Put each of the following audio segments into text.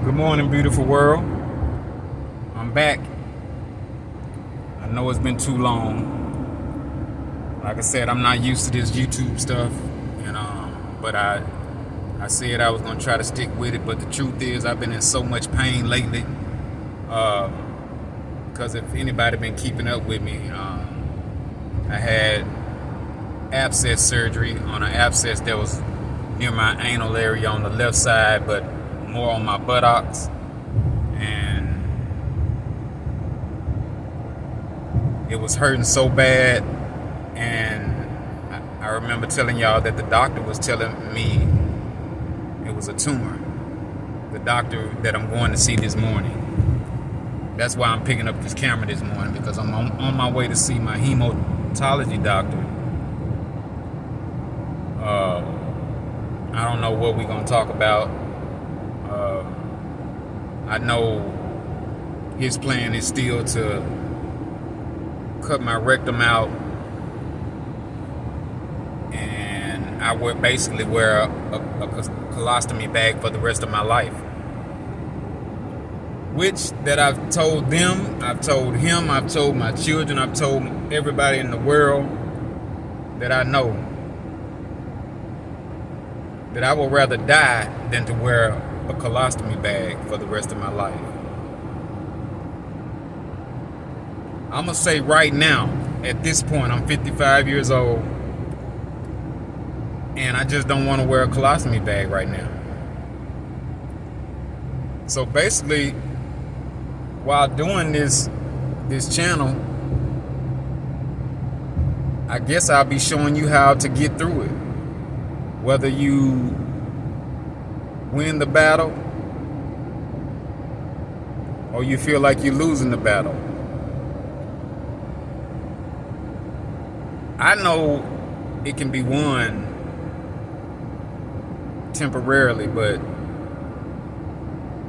Good morning, beautiful world. I'm back. I know it's been too long. Like I said, I'm not used to this YouTube stuff, and but I said I was gonna try to stick with it. But the truth is, I've been in so much pain lately. Because if anybody been keeping up with me, I had abscess surgery on an abscess that was near my anal area on the left side, but more on my buttocks. And it was hurting so bad. And I remember telling y'all that the doctor was telling me it was a tumor. The doctor that I'm going to see this morning. That's why I'm picking up this camera this morning, because I'm on my way to see my hematology doctor. I don't know what we're going to talk about. I know his plan is still to cut my rectum out, and I would basically wear a colostomy bag for the rest of my life. Which that I've told them, I've told him, I've told my children, I've told everybody in the world that I know that I would rather die than to wear a colostomy bag for the rest of my life. I'm gonna say right now, at this point, I'm 55 years old, and I just don't want to wear a colostomy bag right now. So basically, while doing this channel, I guess I'll be showing you how to get through it. Whether you win the battle or you feel like you're losing the battle. I know it can be won temporarily, but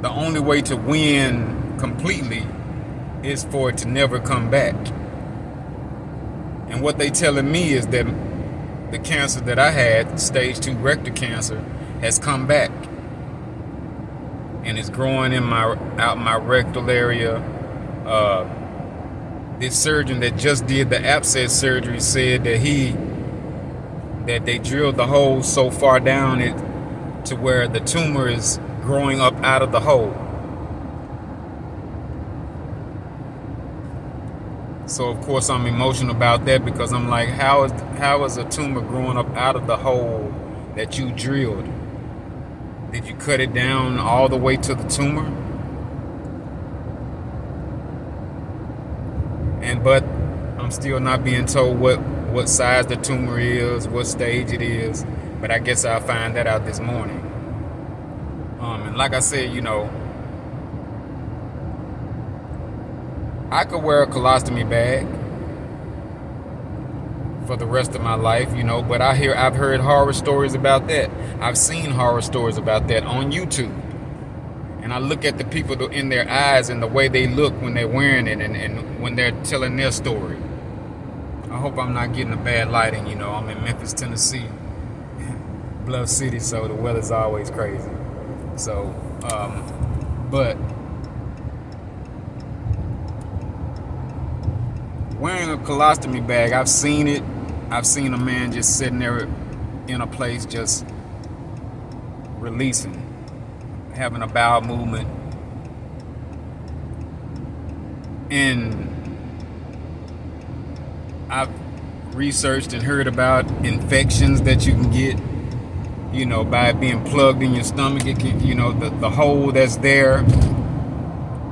the only way to win completely is for it to never come back. And what they telling me is that the cancer that I had, stage 2 rectal cancer, has come back and it's growing in out my rectal area. This surgeon that just did the abscess surgery said that they drilled the hole so far down it to where the tumor is growing up out of the hole. So of course I'm emotional about that, because I'm like, how is a tumor growing up out of the hole that you drilled? Did you cut it down all the way to the tumor? But I'm still not being told what size the tumor is, what stage it is. But I guess I'll find that out this morning. And like I said, I could wear a colostomy bag for the rest of my life, but I've heard horror stories about that. I've seen horror stories about that on YouTube. And I look at the people in their eyes and the way they look when they're wearing it and when they're telling their story. I hope I'm not getting a bad lighting. I'm in Memphis, Tennessee, Bluff City, so the weather's always crazy. So, but wearing a colostomy bag, I've seen it. I've seen a man just sitting there in a place just releasing, having a bowel movement. And I've researched and heard about infections that you can get, by it being plugged in your stomach. It can, the hole that's there,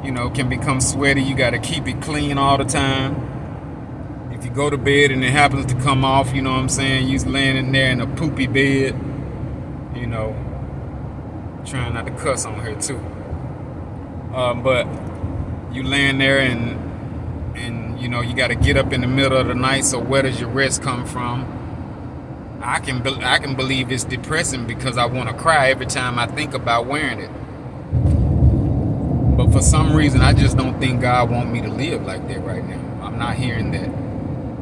can become sweaty. You got to keep it clean all the time. If you go to bed and it happens to come off, you're laying in there in a poopy bed, trying not to cuss on her too. But you laying there and you got to get up in the middle of the night. So where does your rest come from? I can believe it's depressing, because I want to cry every time I think about wearing it. But for some reason, I just don't think God wants me to live like that right now. I'm not hearing that.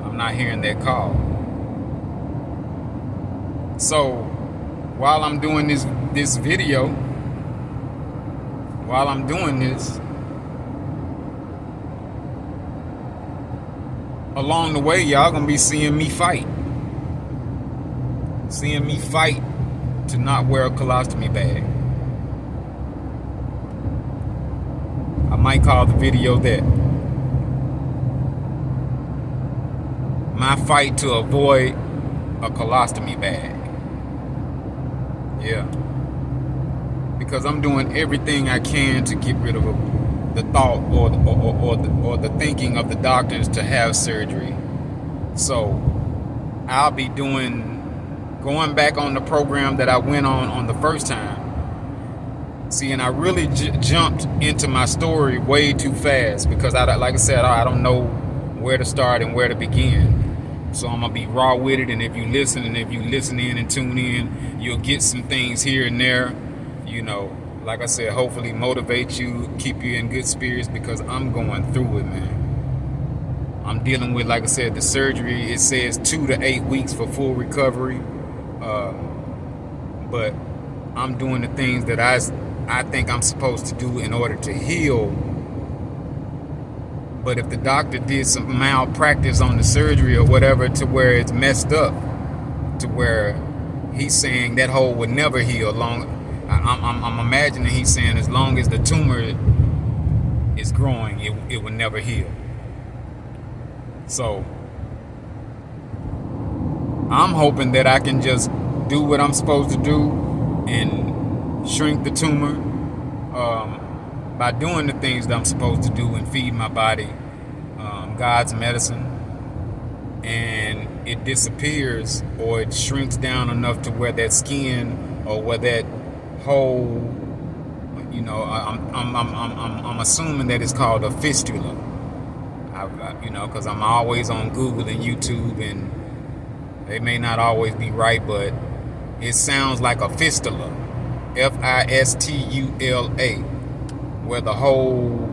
I'm not hearing that call. So while I'm doing this video, while I'm doing this, along the way, y'all gonna be seeing me fight. Seeing me fight to not wear a colostomy bag. I might call the video that. My fight to avoid a colostomy bag. Yeah. Because I'm doing everything I can to get rid of the thought or the thinking of the doctors to have surgery. So I'll be going back on the program that I went on the first time. See, and I really jumped into my story way too fast because, like I said, I don't know where to start and where to begin. So I'm gonna be raw with it, and if you listen in and tune in, you'll get some things here and there. Like I said, hopefully motivate you, keep you in good spirits, because I'm going through it, man. I'm dealing with, like I said, the surgery. It says 2 to 8 weeks for full recovery, but I'm doing the things that I think I'm supposed to do in order to heal. But if the doctor did some malpractice on the surgery or whatever to where it's messed up, to where he's saying that hole would never heal, I'm imagining he's saying as long as the tumor is growing, it will never heal. So I'm hoping that I can just do what I'm supposed to do and shrink the tumor by doing the things that I'm supposed to do and feed my body God's medicine, and it disappears or it shrinks down enough to where that skin or where that hole, I'm assuming that it's called a fistula. Because I'm always on Google and YouTube, and they may not always be right, but it sounds like a fistula, Fistula, where the hole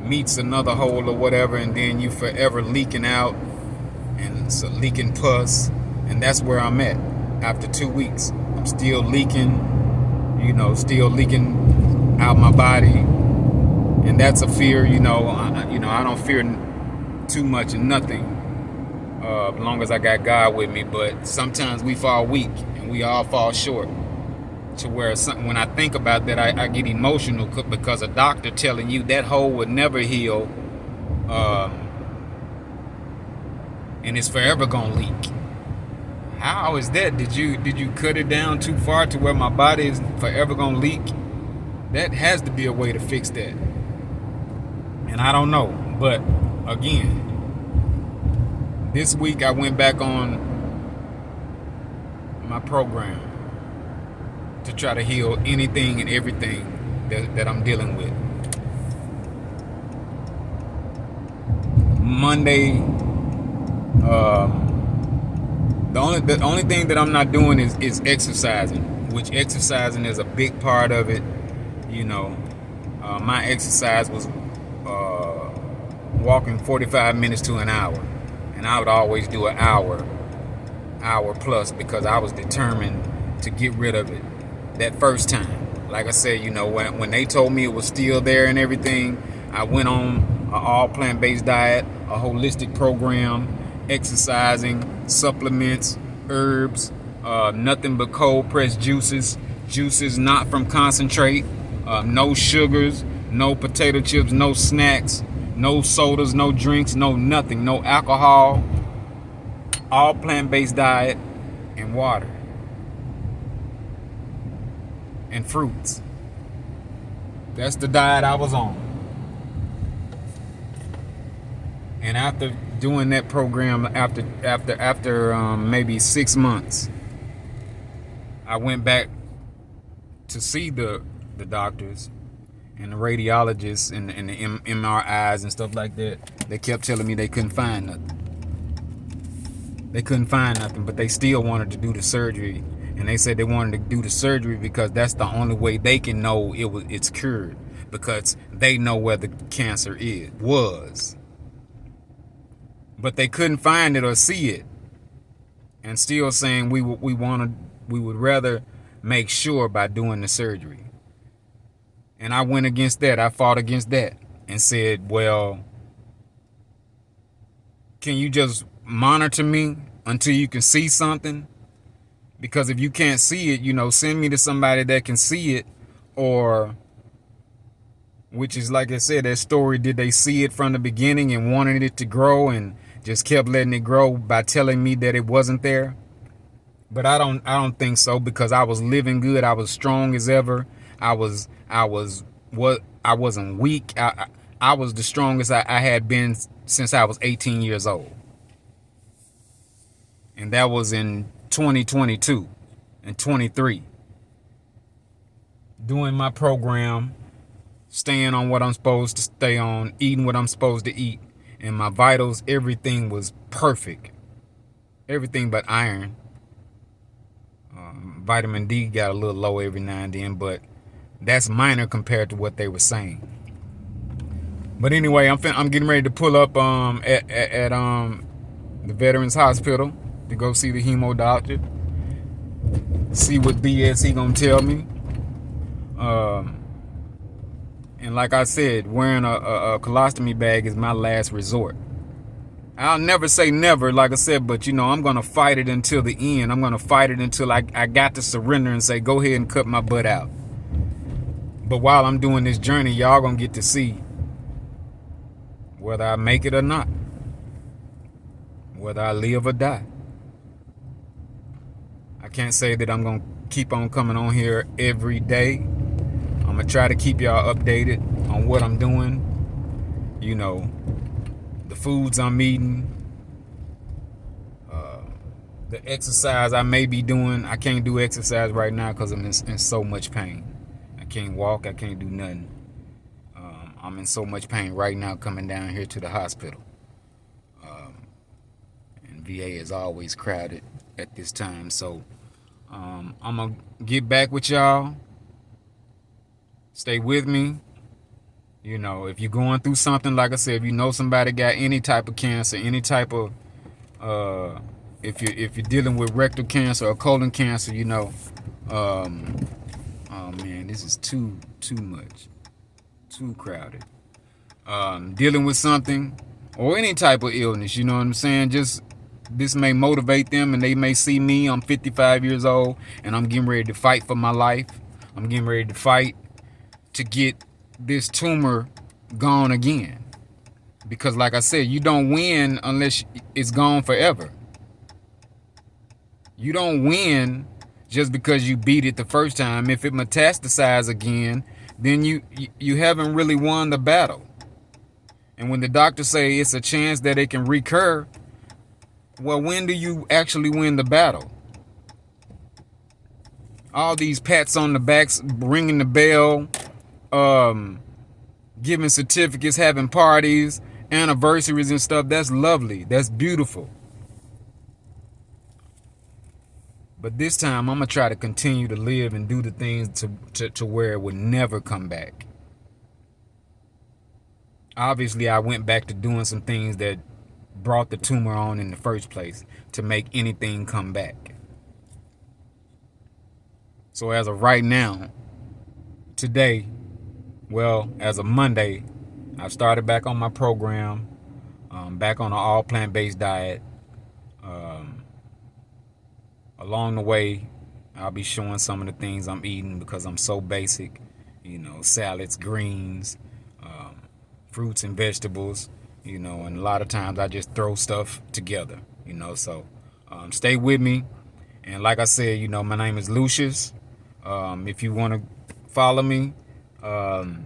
meets another hole or whatever, and then you forever leaking out, and it's leaking pus, and that's where I'm at after 2 weeks. I'm still leaking, still leaking out my body, and that's a fear. I don't fear too much and nothing, as long as I got God with me. But sometimes we fall weak, and we all fall short. To where when I think about that, I get emotional because a doctor telling you that hole would never heal, and it's forever gonna leak. How is that? Did you cut it down too far to where my body is forever gonna leak? That has to be a way to fix that, and I don't know. But again, this week I went back on my program to try to heal anything and everything that I'm dealing with. Monday, the only thing that I'm not doing is exercising, which exercising is a big part of it. My exercise was walking 45 minutes to an hour, and I would always do an hour plus, because I was determined to get rid of it that first time. Like I said, when they told me it was still there and everything, I went on an all plant-based diet, a holistic program, exercising, supplements, herbs, nothing but cold pressed juices not from concentrate, no sugars, no potato chips, no snacks, no sodas, no drinks, no nothing, no alcohol, all plant-based diet, and water and fruits. That's the diet I was on. And after doing that program, after maybe 6 months, I went back to see the doctors and the radiologists and the MRIs and stuff like that. They kept telling me they couldn't find nothing. But they still wanted to do the surgery. And they said they wanted to do the surgery because that's the only way they can know it's cured, because they know where the cancer was. But they couldn't find it or see it, and still saying we would rather make sure by doing the surgery. And I went against that. I fought against that and said, well, can you just monitor me until you can see something? Because if you can't see it, send me to somebody that can see it. Or, which is like I said, that story, did they see it from the beginning and wanted it to grow and just kept letting it grow by telling me that it wasn't there? But I don't think so, because I was living good. I was strong as ever. I wasn't weak. I was the strongest I had been since I was 18 years old. And that was in 2022 and 23. Doing my program, staying on what I'm supposed to stay on, eating what I'm supposed to eat. And my vitals, everything was perfect. Everything but iron. Vitamin D got a little low every now and then, but that's minor compared to what they were saying. But anyway, I'm getting ready to pull up at the Veterans Hospital to go see the hemo doctor. See what BS he gonna tell me. And like I said, wearing a colostomy bag is my last resort. I'll never say never, like I said, but I'm gonna fight it until the end. I'm gonna fight it until I got to surrender and say, go ahead and cut my butt out. But while I'm doing this journey, y'all gonna get to see whether I make it or not, whether I live or die. I can't say that I'm gonna keep on coming on here every day. I'm gonna try to keep y'all updated on what I'm doing. The foods I'm eating, the exercise I may be doing. I can't do exercise right now because I'm in so much pain. I can't walk. I can't do nothing. I'm in so much pain right now coming down here to the hospital. And VA is always crowded at this time. So I'm going to get back with y'all. Stay with me. If you're going through something, like I said, if you know somebody got any type of cancer, any type of, if you're dealing with rectal cancer or colon cancer, oh man, this is too much, too crowded. Dealing with something or any type of illness, you know what I'm saying? Just this may motivate them, and they may see me. I'm 55 years old, and I'm getting ready to fight for my life. I'm getting ready to fight to get this tumor gone again. Because like I said, you don't win unless it's gone forever. You don't win just because you beat it the first time. If it metastasizes again, then you haven't really won the battle. And when the doctors say it's a chance that it can recur, well, when do you actually win the battle? All these pats on the backs, ringing the bell, giving certificates, having parties, anniversaries and stuff, that's lovely. That's beautiful. But this time, I'm going to try to continue to live and do the things to where it would never come back. Obviously, I went back to doing some things that brought the tumor on in the first place to make anything come back. So as of right now, today, well, as of Monday, I've started back on my program, back on an all plant-based diet. Along the way, I'll be showing some of the things I'm eating because I'm so basic, salads, greens, fruits and vegetables, and a lot of times I just throw stuff together, so stay with me. And like I said, my name is Lucius. If you want to follow me, I'll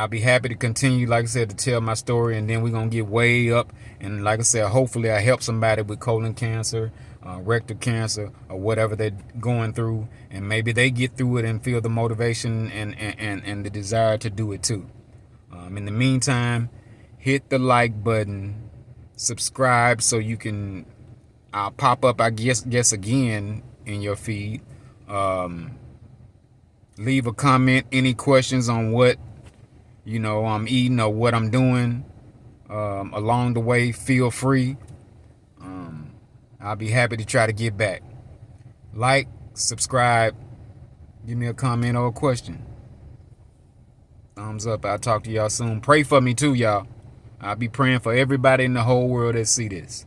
be happy to continue, like I said, to tell my story, and then we're going to get way up. And like I said, hopefully I help somebody with colon cancer, rectal cancer, or whatever they're going through, and maybe they get through it and feel the motivation and the desire to do it too. In the meantime, hit the like button, subscribe so you can pop up, I guess again in your feed. Leave a comment, any questions on what I'm eating or what I'm doing along the way, feel free. I'll be happy to try to get back. Like, subscribe, give me a comment or a question. Thumbs up. I'll talk to y'all soon. Pray for me too, y'all. I'll be praying for everybody in the whole world that see this.